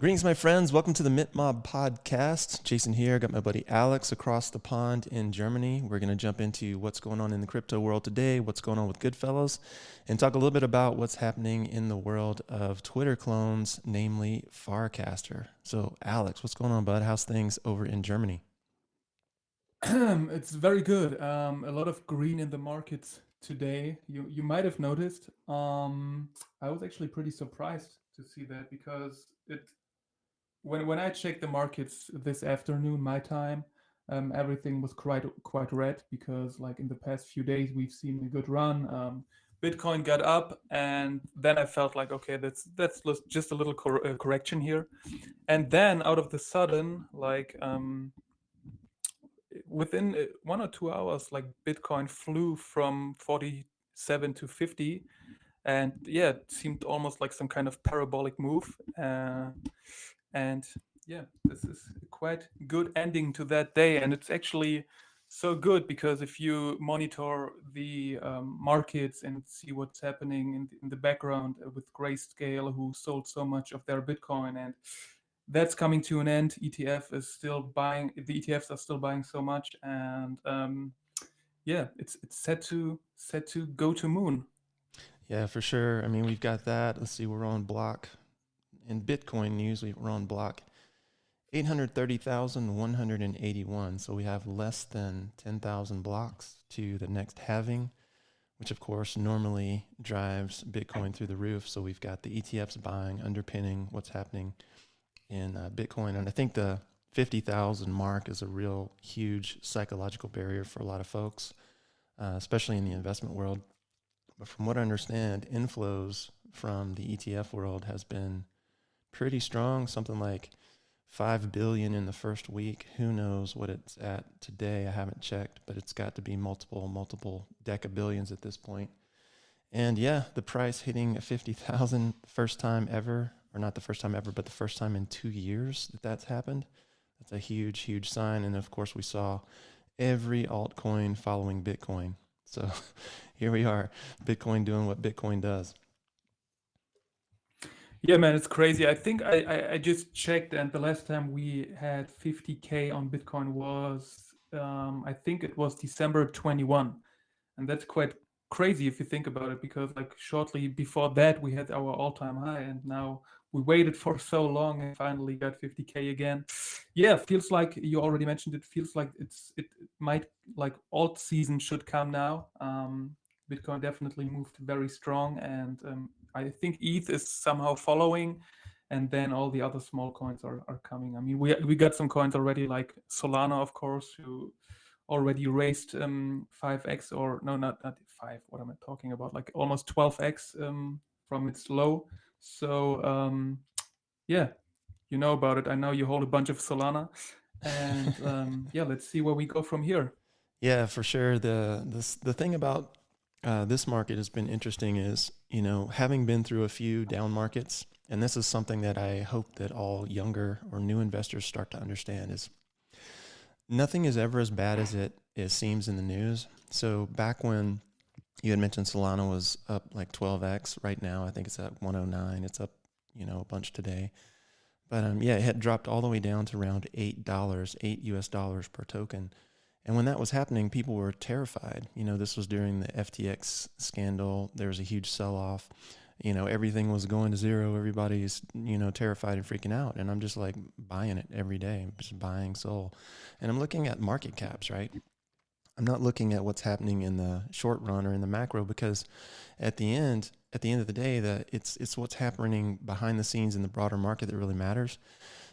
Greetings, my friends. Welcome to the Mint Mob podcast. Jason here. Got my buddy Alex across the pond in Germany. We're going to jump into what's going on in the crypto world today, what's going on with Goodfellows, and talk a little bit about what's happening in the world of Twitter clones, namely Farcaster. So, Alex, what's going on, bud? How's things over in Germany? It's very good. A lot of green in the markets today. You might have noticed. I was actually pretty surprised to see that because it when I checked the markets this afternoon, my time, everything was quite red because like in the past few days we've seen a good run. Bitcoin got up, and then I felt like okay, just a little correction here, and then out of the sudden, like within 1 or 2 hours, like Bitcoin flew from 47 to 50, and yeah, it seemed almost like some kind of parabolic move. And yeah, this is a quite good ending to that day, and it's actually so good because if you monitor the markets and see what's happening in the background with Grayscale, who sold so much of their Bitcoin, and that's coming to an end. ETF is still buying. The ETFs are still buying so much, and yeah, it's set to go to moon. Yeah, for sure. I mean, we've got that. Let's see, we're on block. In Bitcoin news, we're on block 830,181. So we have less than 10,000 blocks to the next halving, which of course normally drives Bitcoin through the roof. So we've got the ETFs buying, underpinning what's happening in Bitcoin. And I think the 50,000 mark is a real huge psychological barrier for a lot of folks, especially in the investment world. But from what I understand, inflows from the ETF world has been pretty strong, something like 5 billion in the first week. Who knows what it's at today? I haven't checked, but it's got to be multiple deca billions at this point. And yeah, the price hitting 50,000 first time ever, or not the first time ever, but the first time in 2 years that that's happened. That's a huge sign. And of course, we saw every altcoin following Bitcoin. So here we are, Bitcoin doing what Bitcoin does. Yeah, man, it's crazy. I think I just checked, and the last time we had 50K on Bitcoin was I think it was December 21, and that's quite crazy if you think about it, because like shortly before that we had our all-time high, and now we waited for so long and finally got 50K again. Yeah, feels like you already mentioned it. Feels like it might, like, alt season should come now. Bitcoin definitely moved very strong, and I think ETH is somehow following, and then all the other small coins are coming. I mean, we got some coins already, like Solana, of course, who already raised 5x, or no, not 5. What am I talking about? Like almost 12x from its low. So yeah, you know about it. I know you hold a bunch of Solana, and yeah, let's see where we go from here. Yeah, for sure. The thing about this market has been interesting is, having been through a few down markets, and this is something that I hope that all younger or new investors start to understand is nothing is ever as bad as it seems in the news. So back when you had mentioned Solana was up like 12x, right now I think it's at 109. It's up, a bunch today. But yeah, it had dropped all the way down to around $8, $8 per token. And when that was happening, people were terrified. This was during the FTX scandal. There was a huge sell off. Everything was going to zero. Everybody's, terrified and freaking out. And I'm just like buying it every day. I'm just buying Sol. And I'm looking at market caps, right? I'm not looking at what's happening in the short run or in the macro, because at the end of the day, that it's what's happening behind the scenes in the broader market that really matters.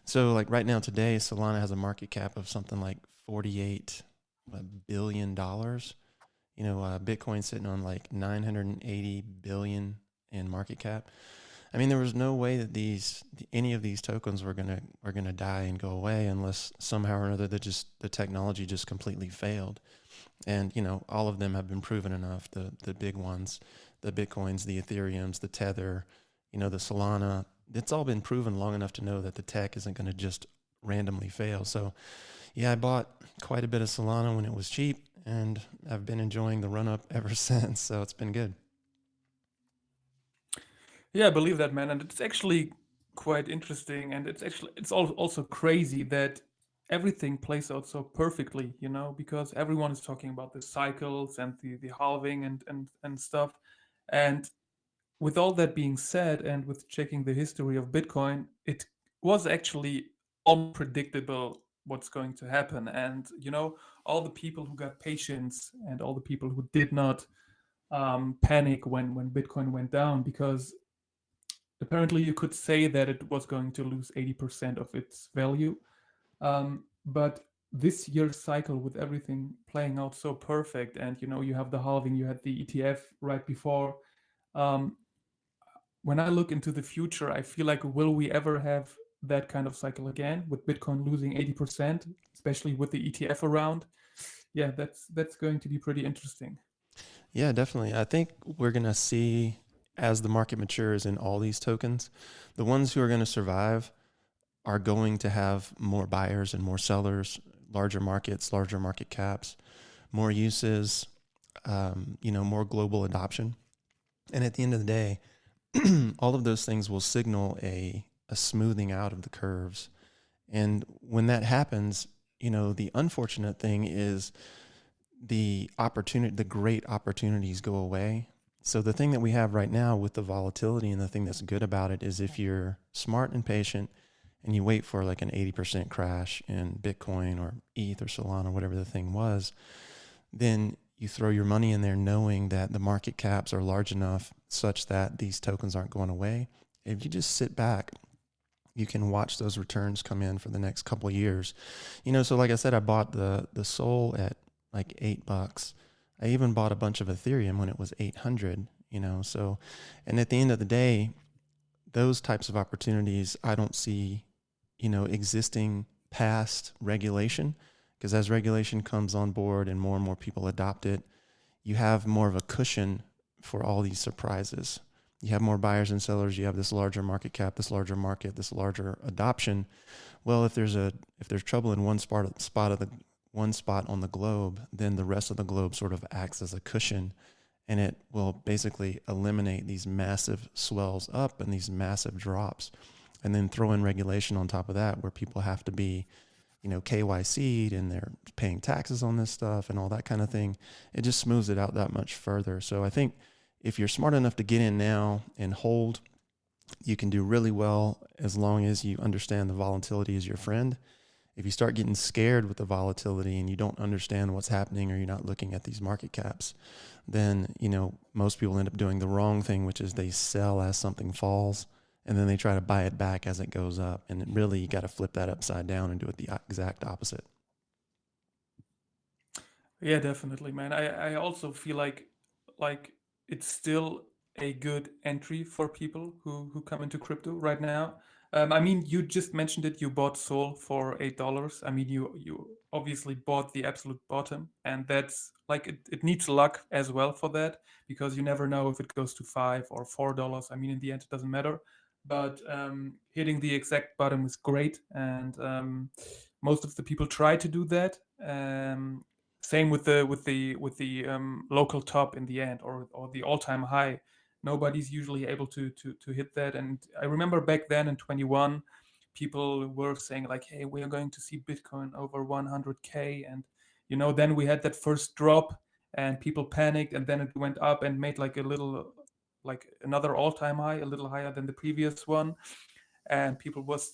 So like right now today, Solana has a market cap of something like 48 $1 billion. Bitcoin sitting on like 980 billion in market cap. I mean, there was no way that any of these tokens were gonna die and go away unless somehow or another the technology just completely failed. And all of them have been proven enough. The big ones, the Bitcoins, the Ethereums, the Tether, the Solana. It's all been proven long enough to know that the tech isn't going to just randomly fail. So yeah, I bought quite a bit of Solana when it was cheap, and I've been enjoying the run up ever since. So it's been good. Yeah, I believe that, man. And it's actually quite interesting, and it's also crazy that everything plays out so perfectly, because everyone is talking about the cycles and the halving and stuff. And with all that being said, and with checking the history of Bitcoin, it was actually almost predictable what's going to happen. And all the people who got patience and all the people who did not panic when Bitcoin went down, because apparently you could say that it was going to lose 80% of its value. But this year's cycle, with everything playing out so perfect, and you have the halving, you had the ETF right before. Um, when I look into the future, I feel like, will we ever have that kind of cycle again, with Bitcoin losing 80%, especially with the ETF around? Yeah, that's going to be pretty interesting. Yeah, definitely. I think we're going to see as the market matures in all these tokens, the ones who are going to survive are going to have more buyers and more sellers, larger markets, larger market caps, more uses, more global adoption. And at the end of the day, all of those things will signal a smoothing out of the curves. And when that happens, the unfortunate thing is the great opportunities go away. So the thing that we have right now with the volatility, and the thing that's good about it, is if you're smart and patient and you wait for like an 80% crash in Bitcoin or ETH or Solana, whatever the thing was, then you throw your money in there knowing that the market caps are large enough such that these tokens aren't going away. If you just sit back, you can watch those returns come in for the next couple of years. So like I said, I bought the Sol at like $8. I even bought a bunch of Ethereum when it was 800, so, and at the end of the day, those types of opportunities, I don't see, existing past regulation, because as regulation comes on board and more people adopt it, you have more of a cushion for all these surprises. You have more buyers and sellers. You have this larger market cap, this larger market, this larger adoption. Well, if there's trouble in one spot on the globe, then the rest of the globe sort of acts as a cushion, and it will basically eliminate these massive swells up and these massive drops, and then throw in regulation on top of that, where people have to be, KYC'd, and they're paying taxes on this stuff and all that kind of thing. It just smooths it out that much further. So I think if you're smart enough to get in now and hold, you can do really well as long as you understand the volatility is your friend. If you start getting scared with the volatility and you don't understand what's happening, or you're not looking at these market caps, then, most people end up doing the wrong thing, which is they sell as something falls, and then they try to buy it back as it goes up. And really, you got to flip that upside down and do it the exact opposite. Yeah, definitely, man. I also feel like it's still a good entry for people who come into crypto right now. I mean, you just mentioned it. You bought Sol for $8. I mean, you obviously bought the absolute bottom, and that's like, it needs luck as well for that, because you never know if it goes to $5 or $4. I mean, in the end, it doesn't matter. But hitting the exact bottom is great, and most of the people try to do that. Same with the local top in the end, or the all-time high. Nobody's usually able to hit that. And I remember back then in 21, people were saying like, hey, we are going to see Bitcoin over 100K. And then we had that first drop, and people panicked, and then it went up and made like a little, like another all-time high, a little higher than the previous one. And people was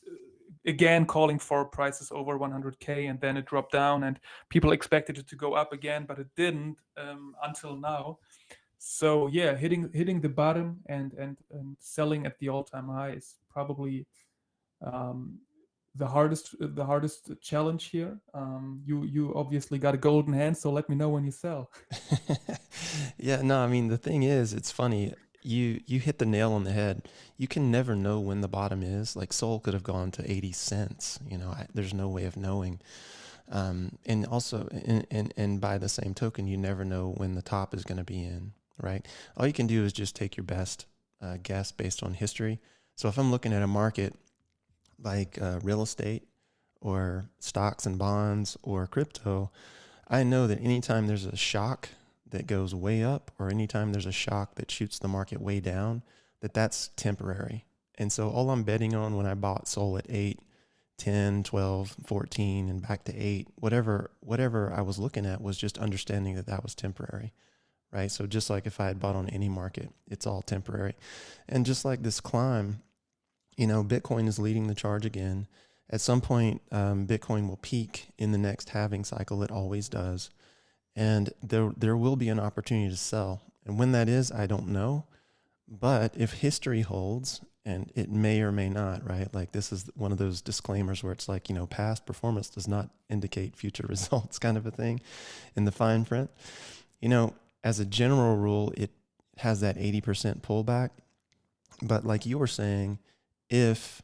again calling for prices over 100K, and then it dropped down, and people expected it to go up again, but it didn't, until now. So yeah, hitting the bottom and selling at the all-time high is probably um, the hardest challenge here. You obviously got a golden hand, so let me know when you sell. Yeah, no, I mean, the thing is, it's funny. You hit the nail on the head. You can never know when the bottom is. Like Sol could have gone to 80 cents. There's no way of knowing. And also, and by the same token, you never know when the top is going to be in, right? All you can do is just take your best guess based on history. So if I'm looking at a market like real estate or stocks and bonds or crypto, I know that anytime there's a shock that goes way up, or anytime there's a shock that shoots the market way down, that's temporary. And so all I'm betting on when I bought Sol at 8, 10, 12, 14, and back to 8, whatever I was looking at was just understanding that that was temporary, right? So just like if I had bought on any market, it's all temporary. And just like this climb, Bitcoin is leading the charge again. At some point, Bitcoin will peak in the next halving cycle. It always does. And there will be an opportunity to sell. And when that is, I don't know. But if history holds, and it may or may not, right? Like this is one of those disclaimers where it's like, past performance does not indicate future results kind of a thing in the fine print. As a general rule, it has that 80% pullback. But like you were saying, if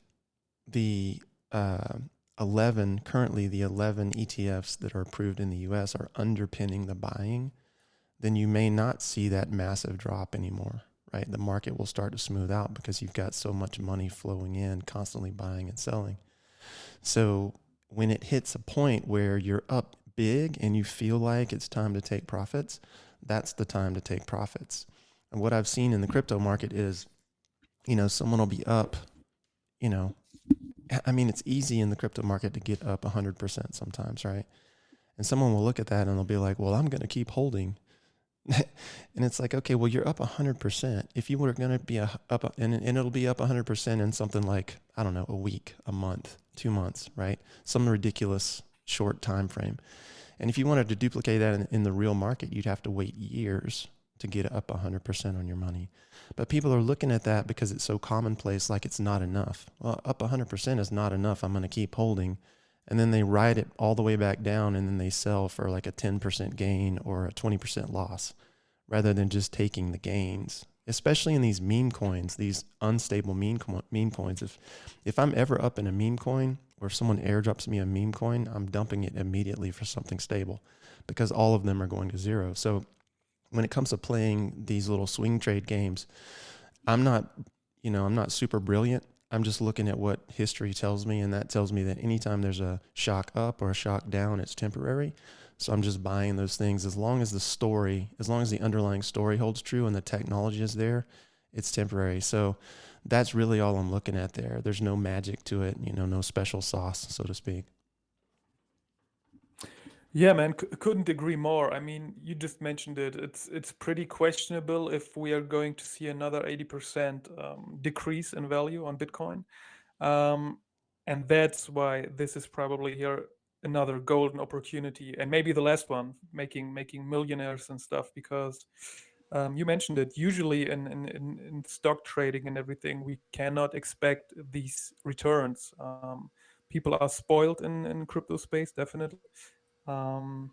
the currently the 11 ETFs that are approved in the US are underpinning the buying, then you may not see that massive drop anymore, right? The market will start to smooth out because you've got so much money flowing in, constantly buying and selling. So when it hits a point where you're up big and you feel like it's time to take profits, that's the time to take profits. And what I've seen in the crypto market is, someone will be up, it's easy in the crypto market to get up 100% sometimes, right? And someone will look at that and they'll be like, well, I'm going to keep holding. And it's like, okay, well, you're up 100%. If you were going to be up, and it'll be up 100% in something like, I don't know, a week, a month, 2 months, right? Some ridiculous short time frame. And if you wanted to duplicate that in the real market, you'd have to wait years to get up 100% on your money. But people are looking at that because it's so commonplace, like it's not enough. Well, up 100% is not enough. I'm going to keep holding. And then they ride it all the way back down, and then they sell for like a 10% gain or a 20% loss rather than just taking the gains, especially in these meme coins, these unstable meme coins. If I'm ever up in a meme coin, or if someone airdrops me a meme coin, I'm dumping it immediately for something stable because all of them are going to zero. So when it comes to playing these little swing trade games, I'm not super brilliant. I'm just looking at what history tells me, and that tells me that anytime there's a shock up or a shock down, it's temporary. So I'm just buying those things as long as the underlying story holds true and the technology is there, it's temporary. So that's really all I'm looking at there. There's no magic to it, no special sauce, so to speak. Yeah, man, couldn't agree more. I mean, you just mentioned it. It's pretty questionable if we are going to see another 80% decrease in value on Bitcoin. And that's why this is probably here another golden opportunity, and maybe the last one, making millionaires and stuff. Because you mentioned it. Usually in stock trading and everything, we cannot expect these returns. People are spoiled in crypto space, definitely. Um,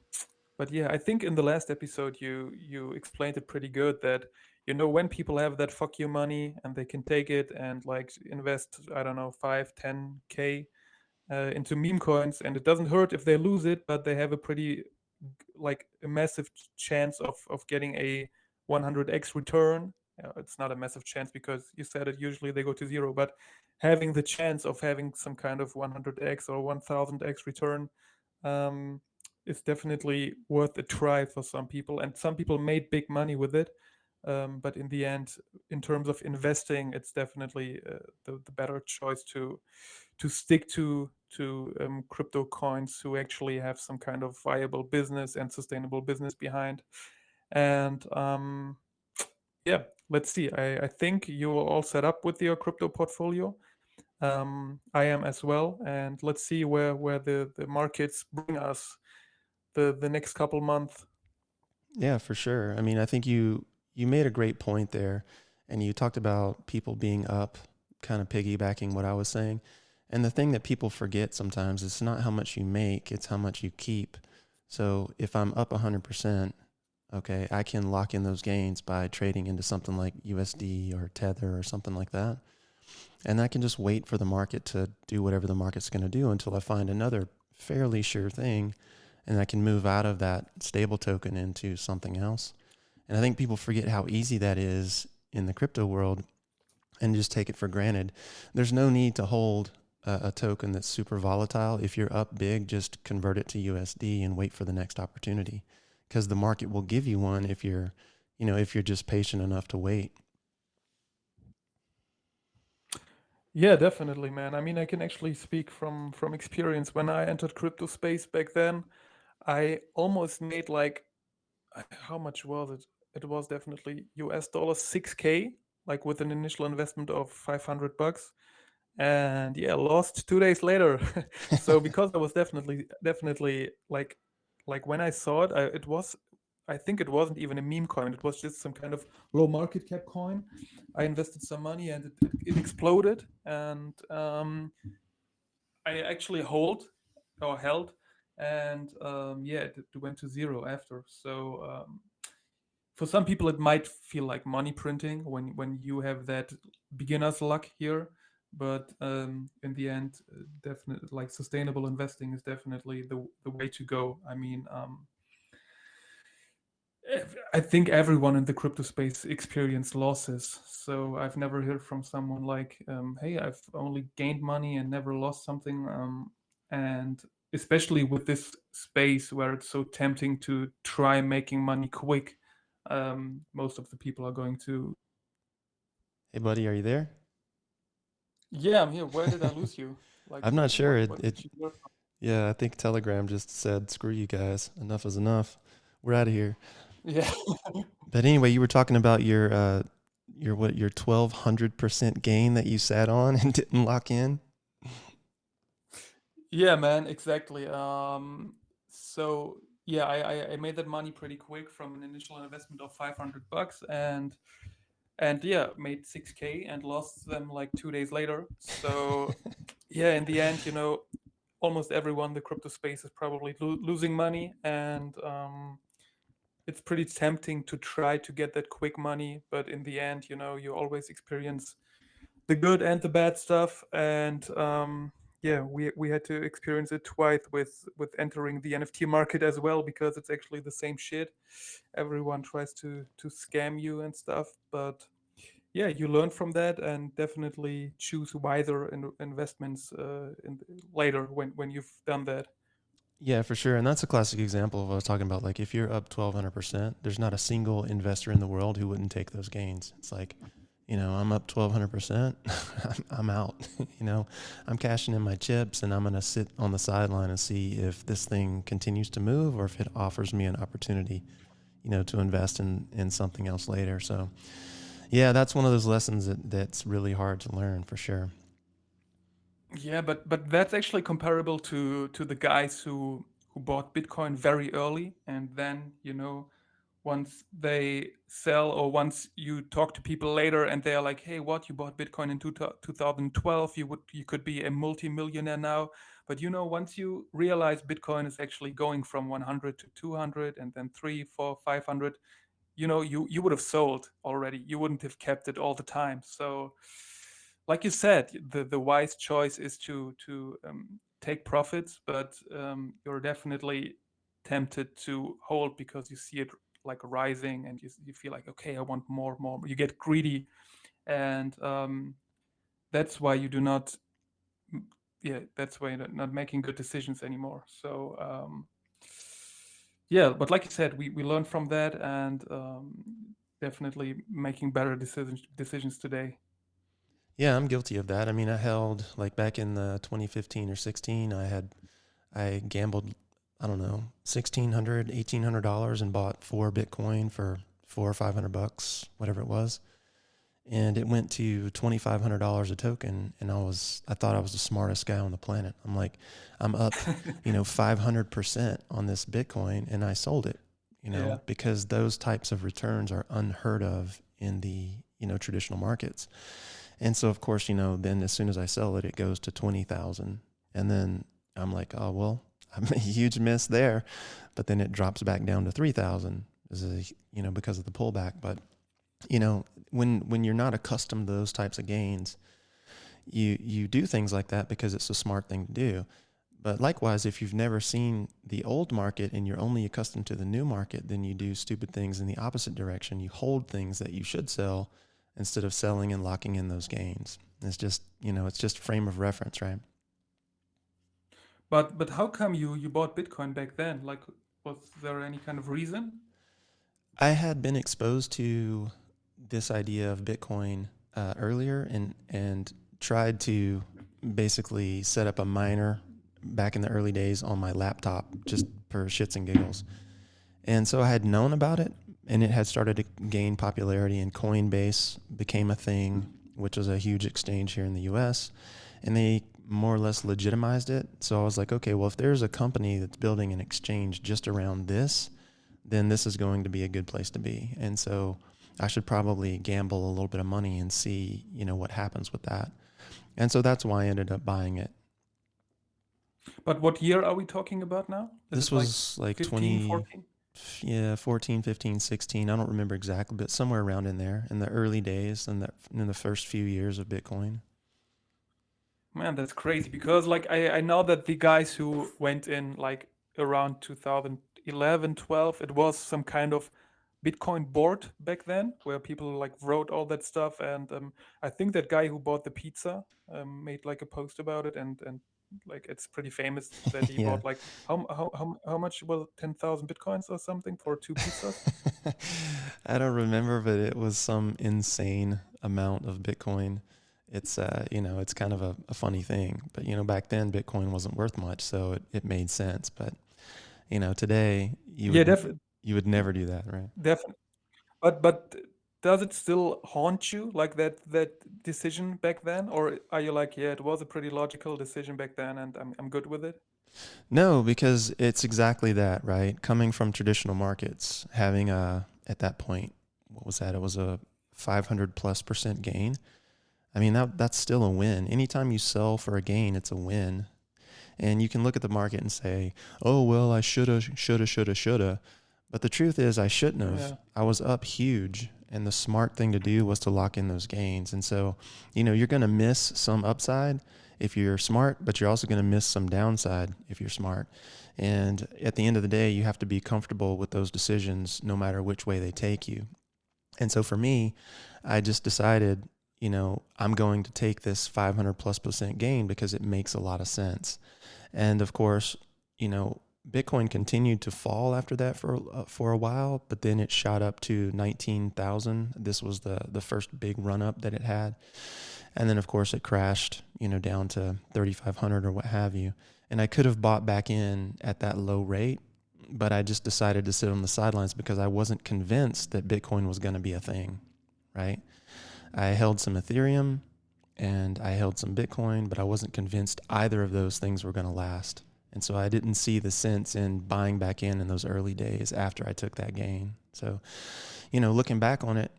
but yeah, I think in the last episode you explained it pretty good that when people have that fuck you money and they can take it and like invest, I don't know, 5, 10K into meme coins, and it doesn't hurt if they lose it, but they have a pretty like a massive chance of getting a 100x return. It's not a massive chance because you said it, usually they go to zero, but having the chance of having some kind of 100x or 1000x return is definitely worth a try for some people, and some people made big money with it. But in the end, in terms of investing, it's definitely the better choice to stick to crypto coins who actually have some kind of viable business and sustainable business behind. And yeah, let's see. I think you are all set up with your crypto portfolio. I am as well, and let's see where the markets bring us the next couple months. Yeah, for sure. I mean, I think you made a great point there, and you talked about people being up, kind of piggybacking what I was saying. And the thing that people forget sometimes is not how much you make, it's how much you keep. So if I'm up 100%, okay, I can lock in those gains by trading into something like USD or Tether or something like that. And I can just wait for the market to do whatever the market's going to do until I find another fairly sure thing, and I can move out of that stable token into something else. And I think people forget how easy that is in the crypto world and just take it for granted. There's no need to hold a token that's super volatile. If you're up big, just convert it to USD and wait for the next opportunity, because the market will give you one if you're just patient enough to wait. Yeah, definitely, man. I mean, I can actually speak from experience. When I entered crypto space back then, I almost made like how much was it? It was definitely US dollars 6K, like with an initial investment of $500. And yeah, lost 2 days later. So because I was definitely like when I saw it, it was, I think it wasn't even a meme coin. It was just some kind of low market cap coin. I invested some money and it exploded. And I actually held, and yeah, it went to zero after. So for some people, it might feel like money printing when you have that beginner's luck here. But in the end, definitely, like sustainable investing is definitely the way to go. I mean, I think everyone in the crypto space experienced losses. So I've never heard from someone like, "Hey, I've only gained money and never lost something." And especially with this space where it's so tempting to try making money quick, most of the people are going to. Hey, buddy, are you there? Yeah, I'm here. Where did I lose you? Like, I'm not sure. what did you learn? Yeah, I think Telegram just said, screw you guys. Enough is enough. We're out of here. Yeah. But anyway, you were talking about your 1200% gain that you sat on and didn't lock in. Yeah, man, exactly. So yeah, I made that money pretty quick from an initial investment of $500, and yeah, made 6K and lost them like 2 days later. So yeah, in the end, almost everyone in the crypto space is probably losing money, and it's pretty tempting to try to get that quick money, but in the end, you always experience the good and the bad stuff. And yeah, we had to experience it twice with entering the NFT market as well, because it's actually the same shit. Everyone tries to scam you and stuff, but yeah, you learn from that and definitely choose wiser investments later when you've done that. Yeah, for sure. And that's a classic example of what I was talking about. Like if you're up 1200%, there's not a single investor in the world who wouldn't take those gains. It's like, I'm up 1200%. I'm out. I'm cashing in my chips and I'm going to sit on the sideline and see if this thing continues to move or if it offers me an opportunity, to invest in something else later. So, yeah, that's one of those lessons that's really hard to learn for sure. Yeah, but that's actually comparable to the guys who bought Bitcoin very early, and then once they sell, or once you talk to people later and they're like, "Hey, what, you bought Bitcoin in 2012? You could be a multimillionaire now." But once you realize Bitcoin is actually going from 100 to 200 and then 3, 4, 500, you would have sold already. You wouldn't have kept it all the time. So like you said, the wise choice is to take profits, but you're definitely tempted to hold because you see it like rising, and you feel like, okay, I want more, more. You get greedy, and that's why you do not. Yeah, that's why you're not making good decisions anymore. So yeah, but like you said, we learned from that, and definitely making better decisions today. Yeah, I'm guilty of that. I mean, I held like back in the 2015 or 16, I gambled, I don't know, $1,600, $1,800 and bought 4 Bitcoin for 400 or 500 bucks, whatever it was. And it went to $2,500 a token. And I thought I was the smartest guy on the planet. I'm like, I'm up, 500% on this Bitcoin, and I sold it, Yeah. because those types of returns are unheard of in the, traditional markets. And so, of course, then as soon as I sell it, it goes to 20,000. And then I'm like, oh, well, I'm a huge miss there. But then it drops back down to 3,000, because of the pullback. But, when you're not accustomed to those types of gains, you do things like that because it's a smart thing to do. But likewise, if you've never seen the old market and you're only accustomed to the new market, then you do stupid things in the opposite direction. You hold things that you should sell instead of selling and locking in those gains. It's just frame of reference, right? But how come you bought Bitcoin back then? Like, was there any kind of reason? I had been exposed to this idea of Bitcoin earlier, and tried to basically set up a miner back in the early days on my laptop just for shits and giggles. And so I had known about it, and it had started to gain popularity, and Coinbase became a thing, which was a huge exchange here in the US, and they more or less legitimized it. So I was like, okay, well, if there's a company that's building an exchange just around this, then this is going to be a good place to be. And so I should probably gamble a little bit of money and see, what happens with that. And so that's why I ended up buying it. But what year are we talking about now? Is This it like was like 15, 20, 14? yeah, 14, 15, 16. I don't remember exactly, but somewhere around in there in the early days and in the first few years of Bitcoin. Man, that's crazy because like I know that the guys who went in like around 2011, 12, it was some kind of Bitcoin board back then where people like wrote all that stuff. And I think that guy who bought the pizza made like a post about it, and like it's pretty famous that he Yeah. bought like how much was it, 10,000 Bitcoins or something for two pizzas? I don't remember, but it was some insane amount of Bitcoin. It's it's kind of a funny thing, but back then Bitcoin wasn't worth much, so it made sense. But today Yeah, definitely, you would never do that, right? definitely. But does it still haunt you like that decision back then, or are you like, yeah, it was a pretty logical decision back then, and I'm good with it? No, because it's exactly that, right? Coming from traditional markets, having at that point, what was that? It was a 500+% gain. I mean, that's still a win. Anytime you sell for a gain, it's a win. And you can look at the market and say, oh, well, I shoulda. But the truth is, I shouldn't have. Yeah, I was up huge. And the smart thing to do was to lock in those gains. And so, you're going to miss some upside if you're smart, but you're also going to miss some downside if you're smart. And at the end of the day, you have to be comfortable with those decisions no matter which way they take you. And so for me, I just decided, I'm going to take this 500+% gain because it makes a lot of sense. And of course, Bitcoin continued to fall after that for a while, but then it shot up to 19,000. This was the first big run up that it had. And then of course it crashed, down to 3,500 or what have you. And I could have bought back in at that low rate, but I just decided to sit on the sidelines because I wasn't convinced that Bitcoin was going to be a thing, right? I held some Ethereum and I held some Bitcoin, but I wasn't convinced either of those things were going to last. And so I didn't see the sense in buying back in those early days after I took that gain. So, looking back on it,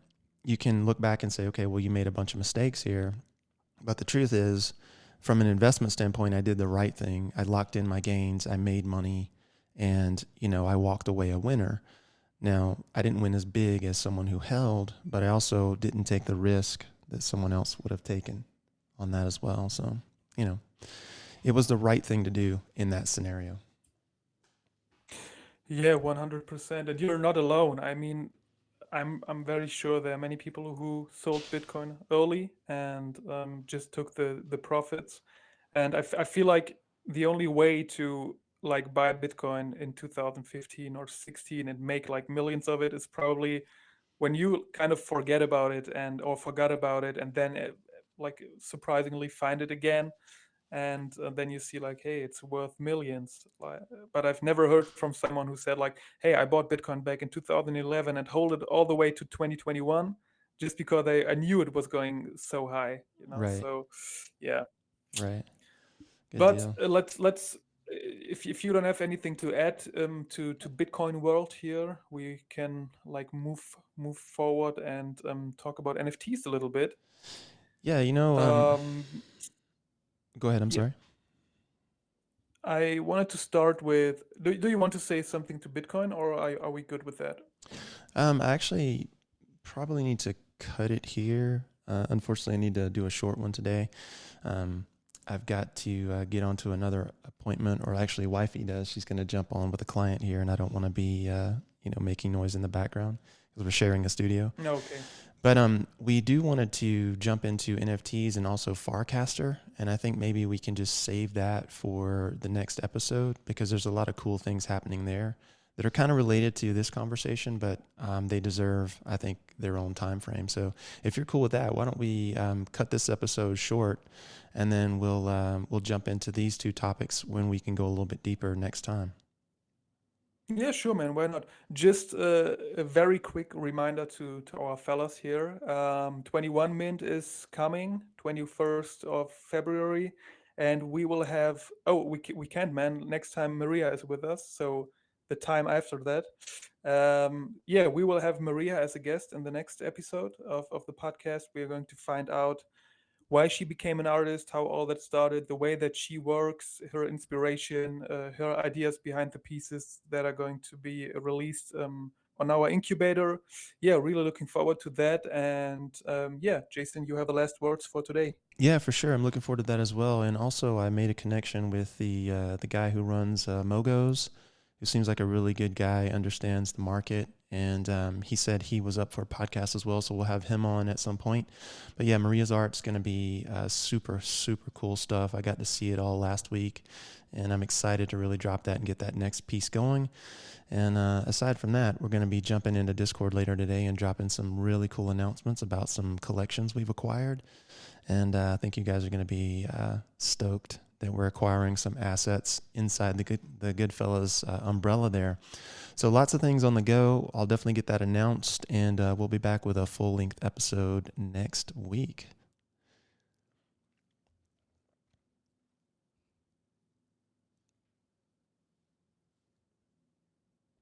you can look back and say, okay, well, you made a bunch of mistakes here. But the truth is, from an investment standpoint, I did the right thing. I locked in my gains. I made money. And, I walked away a winner. Now, I didn't win as big as someone who held, but I also didn't take the risk that someone else would have taken on that as well. So, it was the right thing to do in that scenario. yeah, 100%. And you're not alone. I mean, I'm very sure there are many people who sold Bitcoin early and just took the profits. And I feel like the only way to like buy Bitcoin in 2015 or 16 and make like millions of it is probably when you kind of forget about it and or forgot about it, and then like surprisingly find it again, and then you see like, hey, it's worth millions. But I've never heard from someone who said like, hey, I bought Bitcoin back in 2011 and hold it all the way to 2021 just because I knew it was going so high, Right. so yeah. Right. Good But deal. let's if you don't have anything to add to Bitcoin world here, we can like move forward and talk about NFTs a little bit. Yeah. Um, Go ahead. I'm yeah, sorry. I wanted to start with. Do you want to say something to Bitcoin, or are we good with that? I actually probably need to cut it here. Unfortunately, I need to do a short one today. I've got to get onto another appointment, or actually, wifey does. She's going to jump on with a client here, and I don't want to be, making noise in the background because we're sharing a studio. Okay. But we do wanted to jump into NFTs and also Farcaster, and I think maybe we can just save that for the next episode because there's a lot of cool things happening there that are kind of related to this conversation, but they deserve, I think, their own time frame. So if you're cool with that, why don't we cut this episode short, and then we'll jump into these two topics when we can go a little bit deeper next time. Yeah, sure, man. Why not? Just a very quick reminder to our fellas here. 21 Mint is coming, 21st of February, and we will have. Oh, we can't, man. Next time Maria is with us, so the time after that. Yeah, we will have Maria as a guest in the next episode of the podcast. We are going to find out why she became an artist, how all that started, the way that she works, her inspiration, her ideas behind the pieces that are going to be released on our incubator. Yeah, really looking forward to that. And yeah, Jason, you have the last words for today. Yeah, for sure. I'm looking forward to that as well. And also, I made a connection with the guy who runs Mogos, who seems like a really good guy, understands the market, and he said he was up for a podcast as well. So we'll have him on at some point. But yeah, Maria's art's going to be super, super cool stuff. I got to see it all last week, and I'm excited to really drop that and get that next piece going. And aside from that, we're going to be jumping into Discord later today and dropping some really cool announcements about some collections we've acquired. And I think you guys are going to be stoked that we're acquiring some assets inside the Goodfellas umbrella there. So lots of things on the go. I'll definitely get that announced, and we'll be back with a full-length episode next week.